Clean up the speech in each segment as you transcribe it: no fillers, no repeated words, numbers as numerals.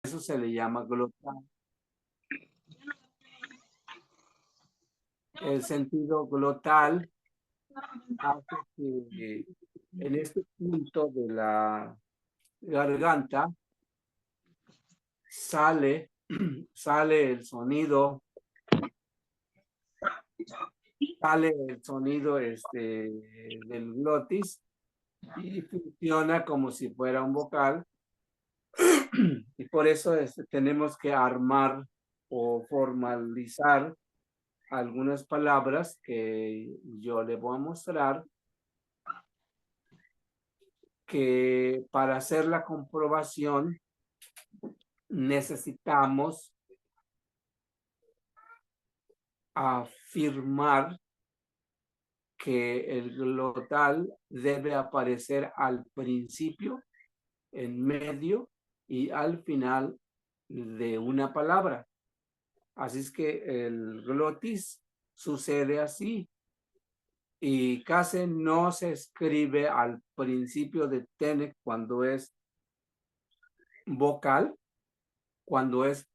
Eso se le llama glotal. El sentido glotal hace que en este punto de la garganta sale el sonido, del glotis y funciona como si fuera un vocal. Y por eso tenemos que armar o formalizar algunas palabras que yo le voy a mostrar, que para hacer la comprobación necesitamos afirmar que el glotal debe aparecer al principio, en medio y al final de una palabra. Así es que el glotis sucede así y casi no se escribe al principio de Tenec cuando es vocal, cuando es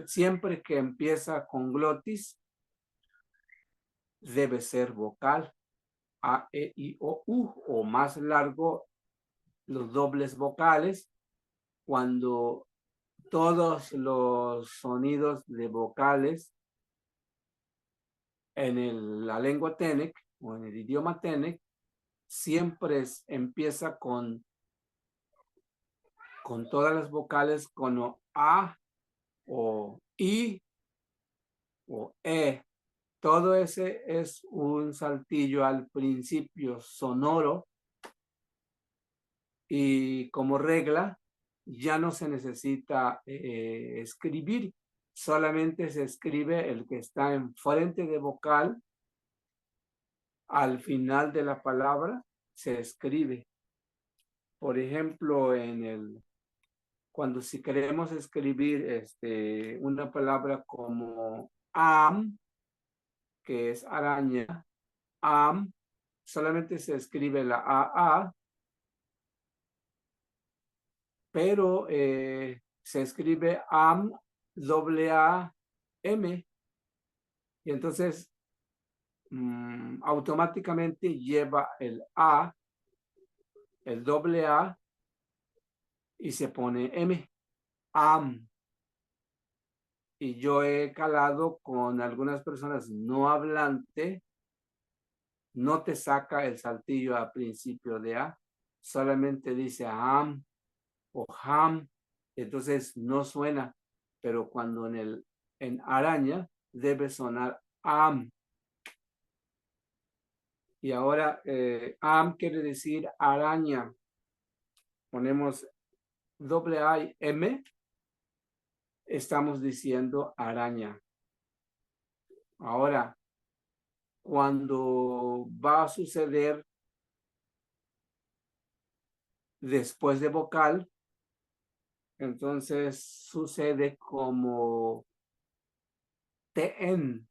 siempre que empieza con glotis debe ser vocal. A, E, I, O, U, o más largo los dobles vocales, cuando todos los sonidos de vocales en la lengua Tenec o en el idioma Tenec siempre empieza con todas las vocales con A o I o E. Todo ese es un saltillo al principio sonoro y como regla ya no se necesita escribir, solamente se escribe el que está enfrente de vocal, al final de la palabra se escribe. Por ejemplo, cuando si queremos escribir una palabra como am, que es araña, am, solamente se escribe la AA, pero se escribe am, doble A, M, y entonces automáticamente lleva el A, el doble A, y se pone M, am. Y yo he calado con algunas personas no hablantes, no te saca el saltillo a principio de A, solamente dice am o ham, entonces no suena, pero cuando en araña debe sonar am. Y ahora am quiere decir araña. Ponemos doble A y M, estamos diciendo araña. Ahora, cuando va a suceder después de vocal, entonces sucede como TN.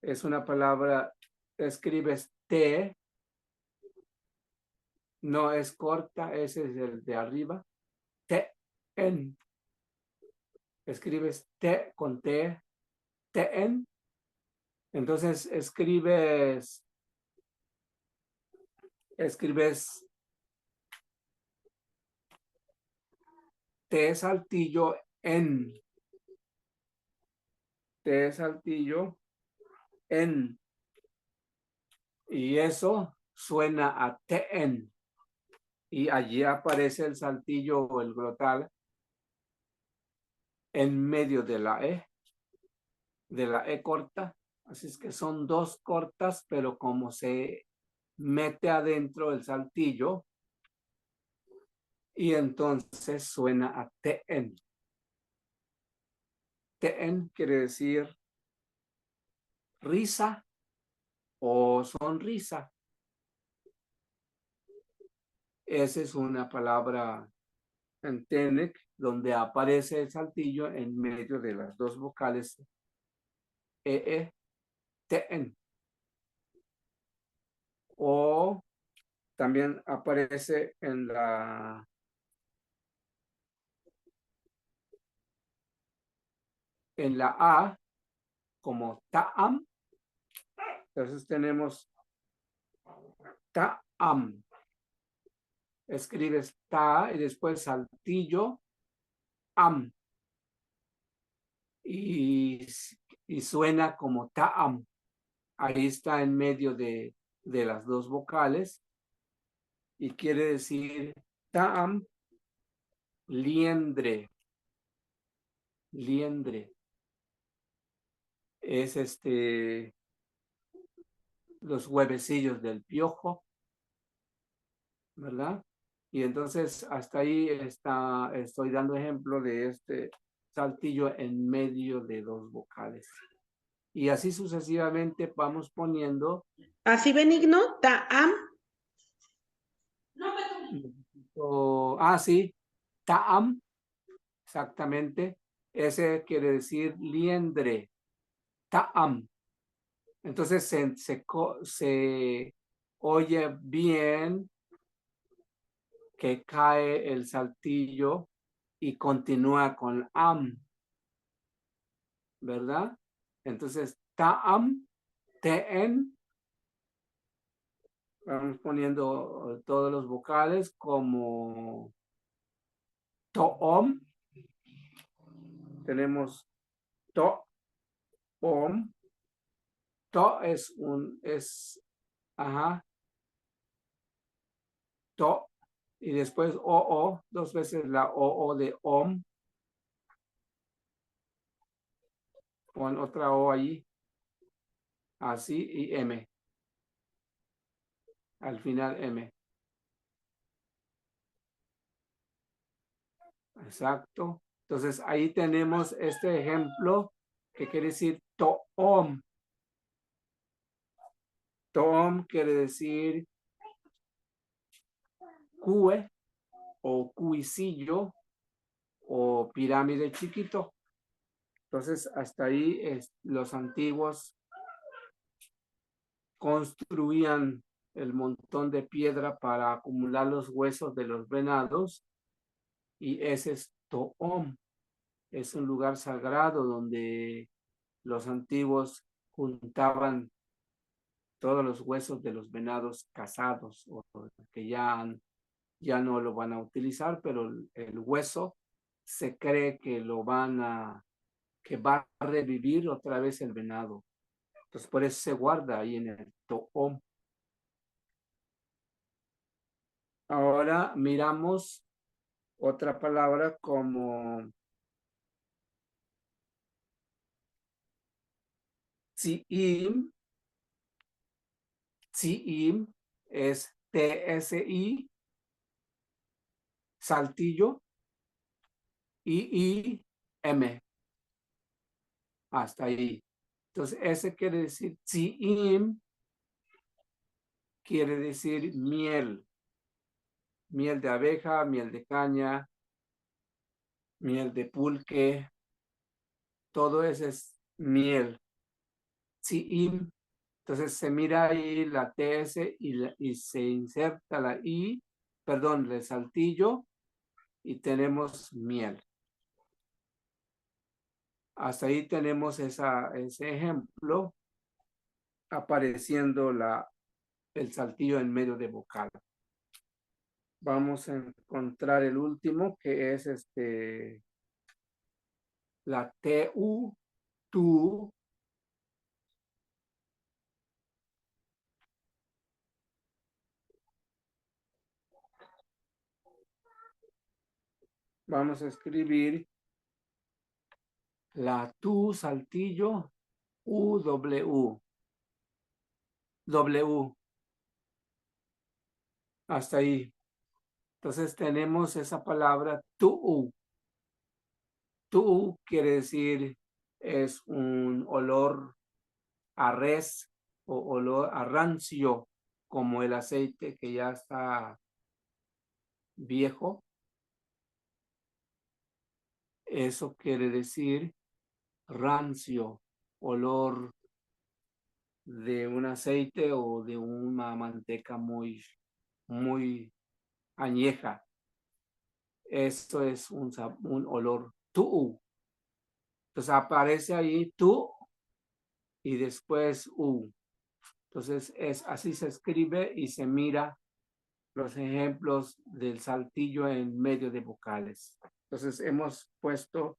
Es una palabra, escribes T, no es corta, ese es el de arriba. TN. Escribes T con T, TN. Entonces escribes T saltillo en. T saltillo en. Y eso suena a TN. Y allí aparece el saltillo o el glotal en medio de la E corta. Así es que son dos cortas, pero como se mete adentro el saltillo, y entonces suena a TN. TN quiere decir risa o sonrisa. Esa es una palabra en Tenec donde aparece el saltillo en medio de las dos vocales EE, TN. O también aparece en en la A como ta'am. Entonces tenemos ta'am. Escribes ta y después saltillo, am. Y suena como ta'am. Ahí está en medio de las dos vocales. Y quiere decir ta'am, liendre. Liendre. Es los huevecillos del piojo, ¿verdad? Y entonces hasta ahí estoy dando ejemplo de este saltillo en medio de dos vocales. Y así sucesivamente vamos poniendo. Así, Benigno, ta'am. Sí, ta'am, exactamente. Ese quiere decir liendre, ta'am. Entonces se oye bien que cae el saltillo y continúa con am, ¿verdad? Entonces, ta'am, te'en, vamos poniendo todos los vocales como to'om, tenemos to'om, to to, y después o, dos veces la o de om, pon otra o allí, así, y m, al final m. Exacto. Entonces ahí tenemos este ejemplo que quiere decir to'om. To'om quiere decir cue o cuicillo o pirámide chiquito. Entonces hasta ahí los antiguos construían el montón de piedra para acumular los huesos de los venados y ese es To'om. Es un lugar sagrado donde los antiguos juntaban todos los huesos de los venados cazados o que ya no lo van a utilizar, pero el hueso se cree que que va a revivir otra vez el venado. Entonces por eso se guarda ahí en el To'om. Ahora miramos otra palabra como tsi'im. Tsi'im es TSI, saltillo, IIM. Hasta ahí. Entonces, ese quiere decir tsi'im, quiere decir miel. Miel de abeja, miel de caña, miel de pulque. Todo eso es miel. Tsi'im. Entonces se mira ahí la TS y se inserta la I, perdón, el saltillo y tenemos miel. Hasta ahí tenemos ese ejemplo apareciendo el saltillo en medio de vocal. Vamos a encontrar el último que es la TU, tu. Vamos a escribir la tu saltillo UW. W. Hasta ahí. Entonces tenemos esa palabra tu. Tu quiere decir es un olor a res o olor a rancio, como el aceite que ya está viejo. Eso quiere decir rancio, olor de un aceite o de una manteca muy, muy añeja. Esto es un olor tu'u. Entonces aparece ahí tú y después u. Entonces así se escribe y se mira los ejemplos del saltillo en medio de vocales. Entonces hemos puesto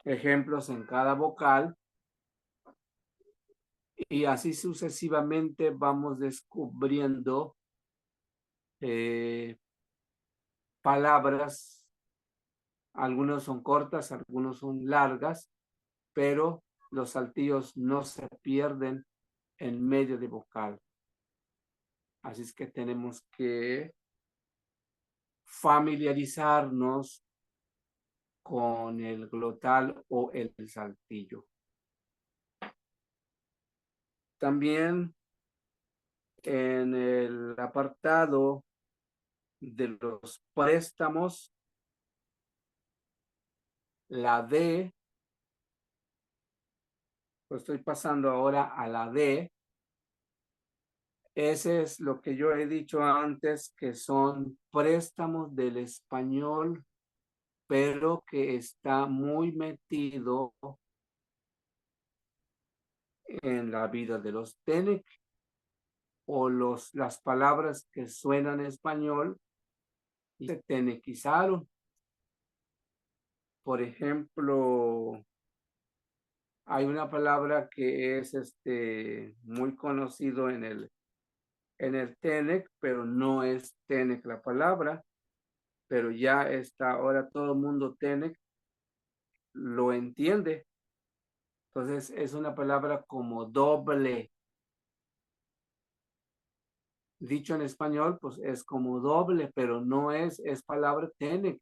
ejemplos en cada vocal y así sucesivamente vamos descubriendo palabras. Algunos son cortas, algunos son largas, pero los saltillos no se pierden en medio de vocal. Así es que tenemos que familiarizarnos con el glotal o el saltillo. También en el apartado de los préstamos, la D, pues estoy pasando ahora a la D. Ese es lo que yo he dicho antes, que son préstamos del español, pero que está muy metido en la vida de los TENEC o las palabras que suenan en español y se tenequizaron. Por ejemplo, hay una palabra que es muy conocido en el TENEC, pero no es TENEC la palabra, pero ya está, ahora todo el mundo TENEC lo entiende. Entonces es una palabra como doble. Dicho en español, pues es como doble, pero no es palabra TENEC.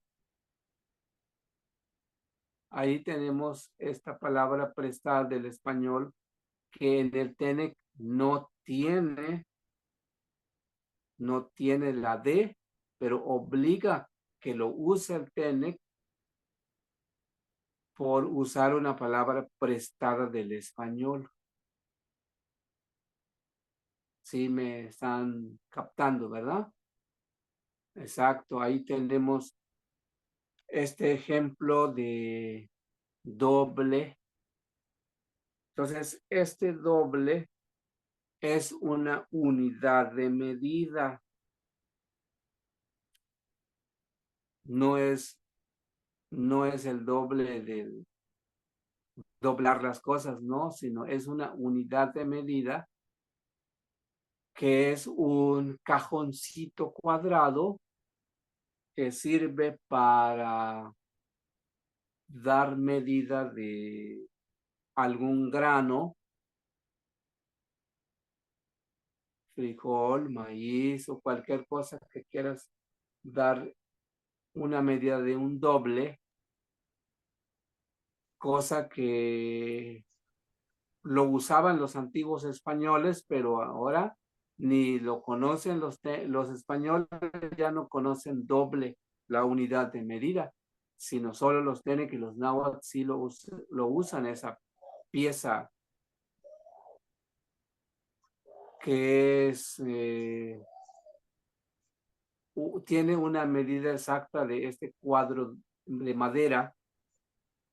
Ahí tenemos esta palabra prestada del español que en el TENEC no tiene la D, pero obliga que lo use el TENEC por usar una palabra prestada del español. Sí me están captando, ¿verdad? Exacto, ahí tenemos este ejemplo de doble. Entonces, este doble es una unidad de medida. No es el doble del doblar las cosas, no, sino es una unidad de medida que es un cajoncito cuadrado que sirve para dar medida de algún grano, frijol, maíz o cualquier cosa que quieras dar una medida de un doble, cosa que lo usaban los antiguos españoles, pero ahora ni lo conocen los españoles, ya no conocen doble la unidad de medida, sino solo los TENEC y los náhuatl sí lo usan esa pieza que tiene una medida exacta de este cuadro de madera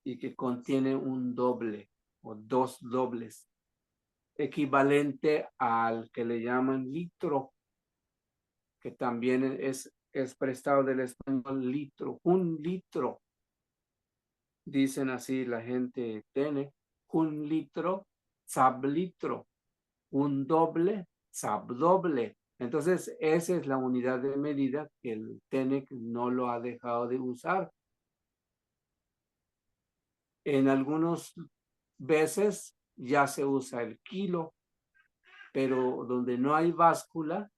y que contiene un doble o dos dobles, equivalente al que le llaman litro, que también es prestado del español litro, un litro. Dicen así la gente tiene, un litro, sablitro, un doble, sabdoble. Entonces, esa es la unidad de medida que el TENEC no lo ha dejado de usar. En algunas veces ya se usa el kilo, pero donde no hay báscula,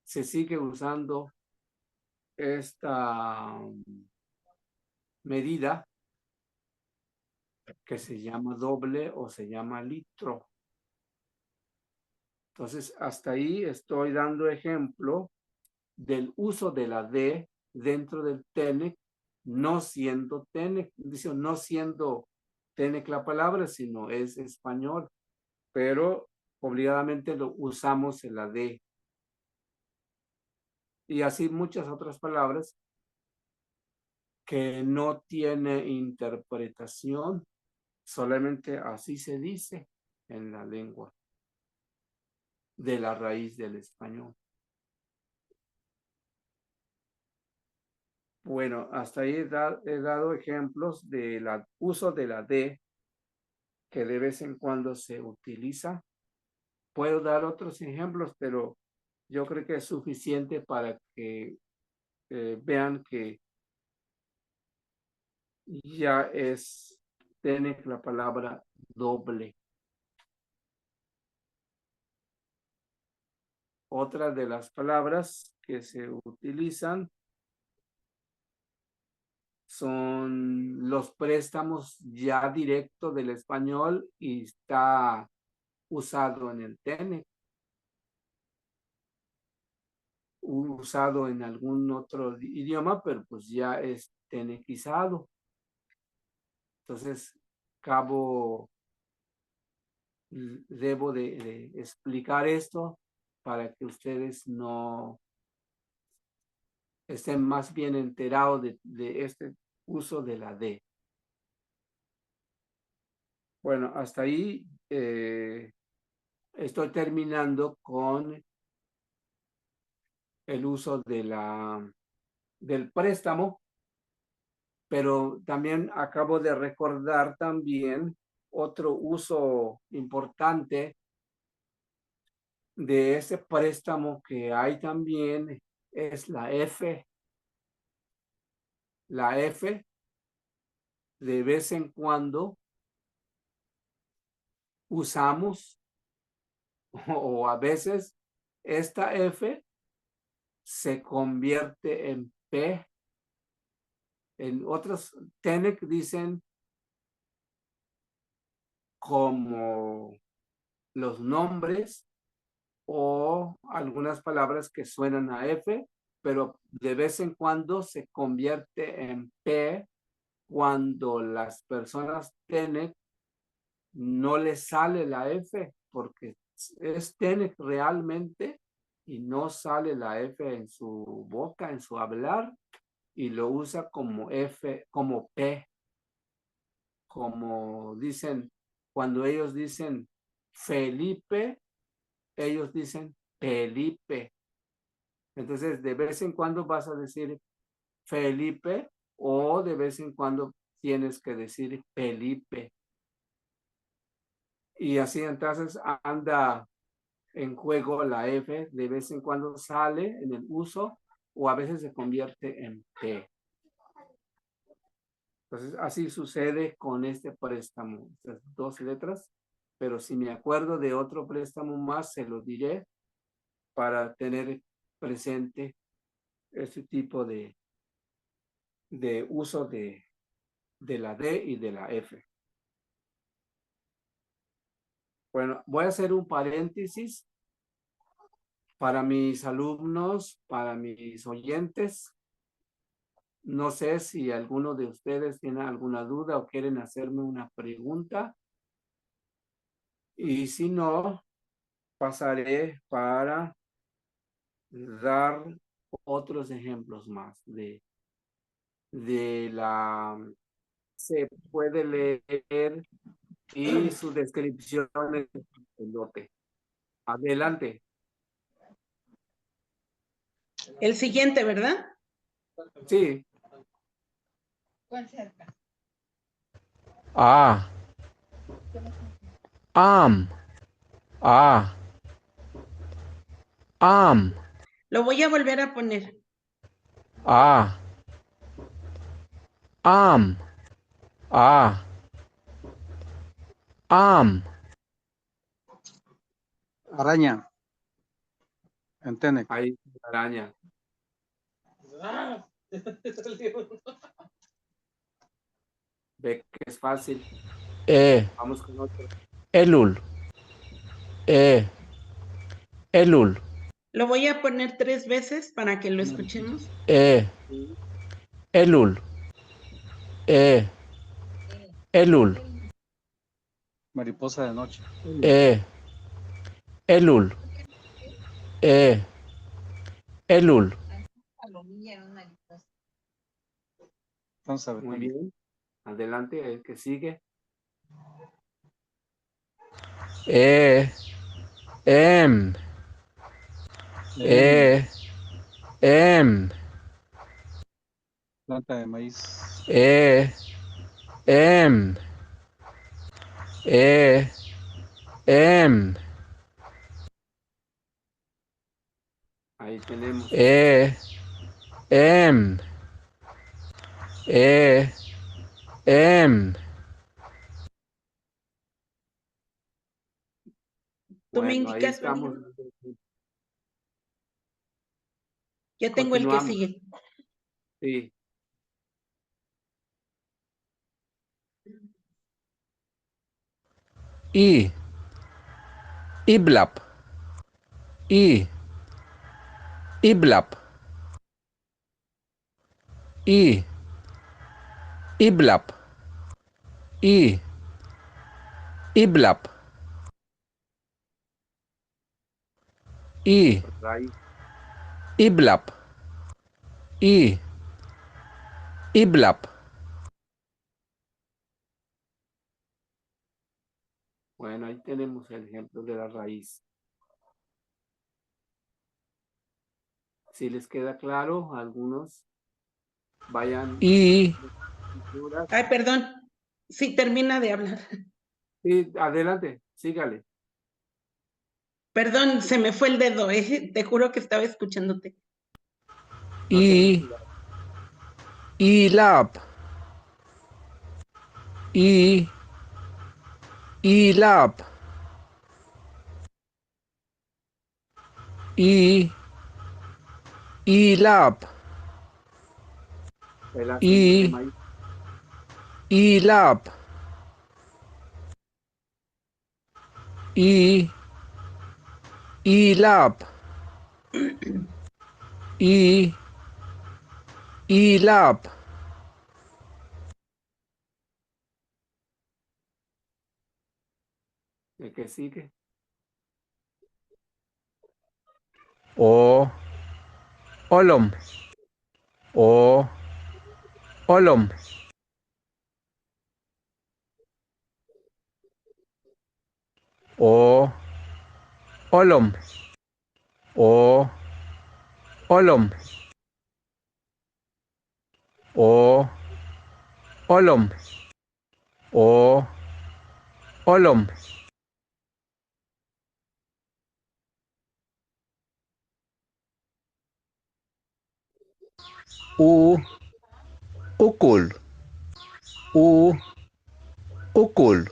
se sigue usando esta medida que se llama doble o se llama litro. Entonces, hasta ahí estoy dando ejemplo del uso de la D dentro del TENEC, no siendo TENEC, no siendo TENEC la palabra, sino es español, pero obligadamente lo usamos en la D. Y así muchas otras palabras que no tiene interpretación, solamente así se dice en la lengua de la raíz del español. Bueno, hasta ahí he dado ejemplos del uso de la D que de vez en cuando se utiliza. Puedo dar otros ejemplos, pero yo creo que es suficiente para que vean que ya tiene la palabra doble. Otra de las palabras que se utilizan son los préstamos ya directo del español y está usado en el TENEC, usado en algún otro idioma, pero pues ya es tenequizado. Entonces, debo de explicar esto para que ustedes no estén más bien enterados de este uso de la D. Bueno, hasta ahí estoy terminando con el uso del préstamo, pero también acabo de recordar también otro uso importante de ese préstamo que hay también es la F. La F de vez en cuando usamos o a veces esta F se convierte en P. En otros TENEC dicen como los nombres o algunas palabras que suenan a F, pero de vez en cuando se convierte en P cuando las personas TENEC no les sale la F porque es TENEC realmente y no sale la F en su boca, en su hablar, y lo usa como F, como P, como dicen, cuando ellos dicen Felipe, ellos dicen Felipe. Entonces, de vez en cuando vas a decir Felipe o de vez en cuando tienes que decir Felipe. Y así entonces anda en juego la F, de vez en cuando sale en el uso o a veces se convierte en P. Entonces, así sucede con este préstamo, estas dos letras, pero si me acuerdo de otro préstamo más, se lo diré para tener presente este tipo de uso de la D y de la F. Bueno, voy a hacer un paréntesis para mis alumnos, para mis oyentes. No sé si alguno de ustedes tiene alguna duda o quieren hacerme una pregunta. Y si no, pasaré para dar otros ejemplos más de la se puede leer y su descripción en el lote. Adelante. El siguiente, ¿verdad? Sí. A. Am. A. Am. Lo voy a volver a poner. A. Am. A. Am. Araña. En TENEC. Ahí, araña. Ve que es fácil. Vamos con otro. Elul. Elul. Lo voy a poner 3 veces para que lo escuchemos. Elul. Elul. Mariposa de noche. Elul. Elul. Entonces, a ver, Muy Tene. bien. Adelante, el que sigue. E, M, E, M, Planta de maíz. E, M, E, M, Ahí tenemos. E, M, E, M. Tú me Bueno, ahí indicas, estamos. María. Ya tengo el que Continuamos. sigue. Sí. I, Iblap, I, Iblap, I, Iblap, I, Iblap, I, Raíz. Iblap, I, Iblap, Bueno, ahí tenemos el ejemplo de la raíz. Si les queda claro, algunos vayan. I, Ay, perdón. Sí, termina de hablar. Sí, adelante, sígale. Perdón, se me fue el dedo, Te juro que estaba escuchándote. No tenga I, cuidado. Ilap, I, Ilap, I, Ilap, El acento de I, maíz. Ilap, I, Ilap, I, Ilap, El que sigue. O, Olom, O, Olom, O, Olom, O, Olom, O, Olom, O, Olom, U, Ukul, U, Ukul,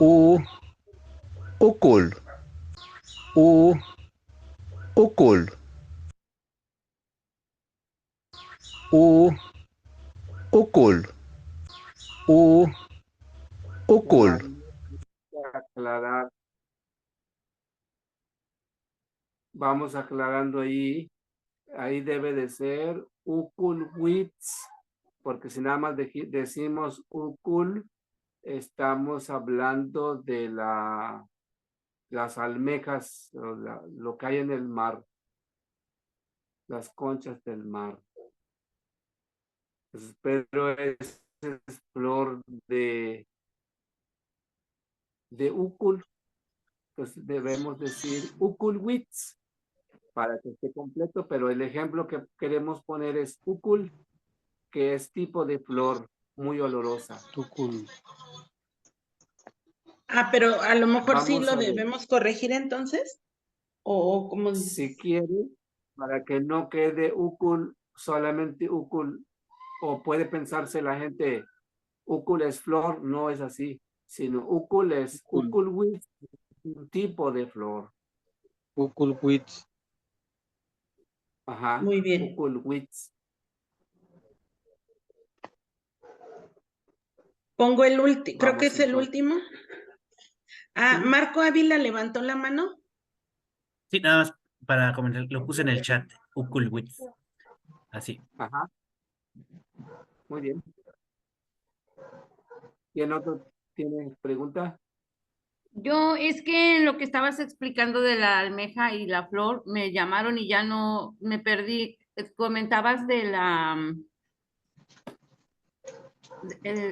U, Ukul, U, Ukul, U, Ukul, U, Bueno, Ukul, ahí para aclarar. Vamos aclarando ahí. Ahí debe de ser Ukulwitz, porque si nada más decimos Ukul, estamos hablando de las almejas, lo que hay en el mar, las conchas del mar. Entonces, pero es flor de Ukul, entonces debemos decir Ukulwitz para que esté completo, pero el ejemplo que queremos poner es Ukul, que es tipo de flor muy olorosa. Tucul. Ah, pero a lo mejor sí Vamos lo a ver, debemos corregir entonces. O como si dices. quiere, para que no quede Ukul, solamente Ukul, o puede pensarse la gente, Ukul es flor, no es así, sino Ukul es Ukul. Ukulwitz, un tipo de flor. Ukulwitz. Ajá, Muy bien. Ukulwitz. Pongo el último, creo que Vamos es el entonces. último. Ah, ¿Sí? Marco Ávila levantó la mano. Sí, nada más para comentar, lo puse en el chat, Ukulwitz. Así. Ajá, muy bien. ¿Quién otro tiene pregunta? Yo es que en lo que estabas explicando de la almeja y la flor, me llamaron y ya no, me perdí. Comentabas de la,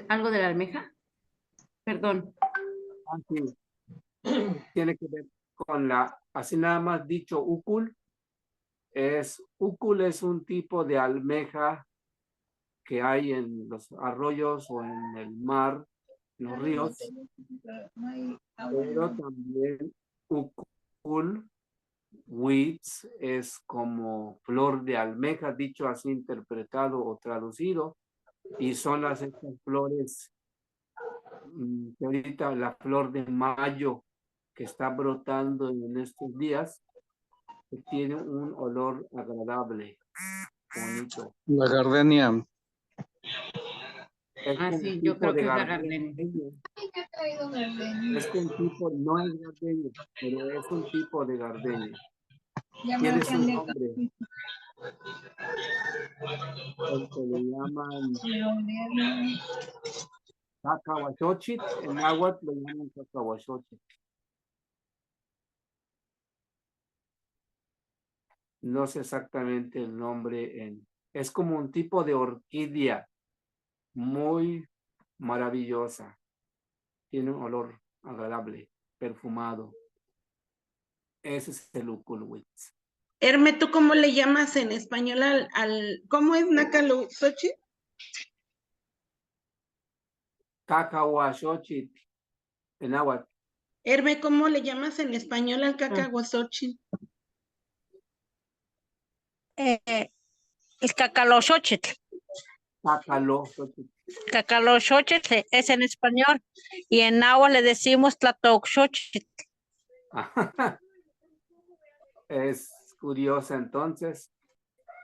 algo de la almeja, perdón. Así, tiene que ver con la, así nada más dicho, úcul. Úcul es un tipo de almeja que hay en los arroyos o en el mar, en los ríos, pero también úcul, wits, es como flor de almeja, dicho así, interpretado o traducido, y son estas flores, que ahorita la flor de mayo que está brotando en estos días, que tiene un olor agradable, bonito. La gardenia. Es Ah, un sí, yo tipo creo de que es la gardenia. gardenia. Es un tipo, no es gardenia, pero es un tipo de gardenia. Tiene su nombre. El que le llaman cacahuachochit, en náhuatl le llaman cacahuachochit. No sé exactamente el nombre. Es como un tipo de orquídea muy maravillosa. Tiene un olor agradable, perfumado. Ese es el ukulwitz. Herme, ¿tú cómo le llamas en español cómo es Nacalosochi? Cacahuachochit, en náhuatl. Herme, ¿cómo le llamas en español al cacahuazochi? El cacaloxochitl. Cacalosochit. Cacaloxochitl es en español y en náhuatl le decimos tlatoxochitl. Es curiosa entonces.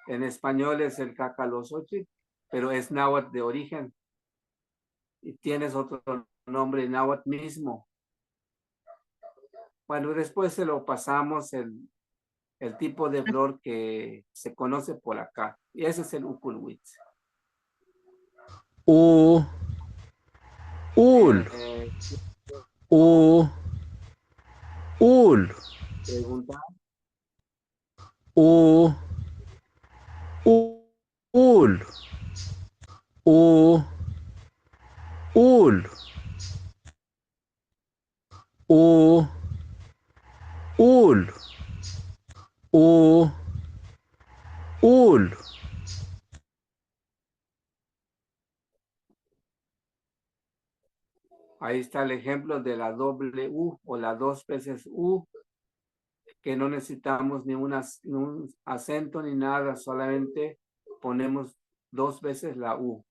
En español es el cacalosochit, pero es náhuatl de origen. Y tienes otro nombre náhuatl mismo. Bueno, después se lo pasamos el tipo de flor que se conoce por acá. Y ese es el ukulwitz. Ul, Eh, ul, pregunta. ul, ul, ul, ul. Ahí está el ejemplo de la doble U o la dos veces U, que no necesitamos ni un acento ni nada, solamente ponemos dos veces la U.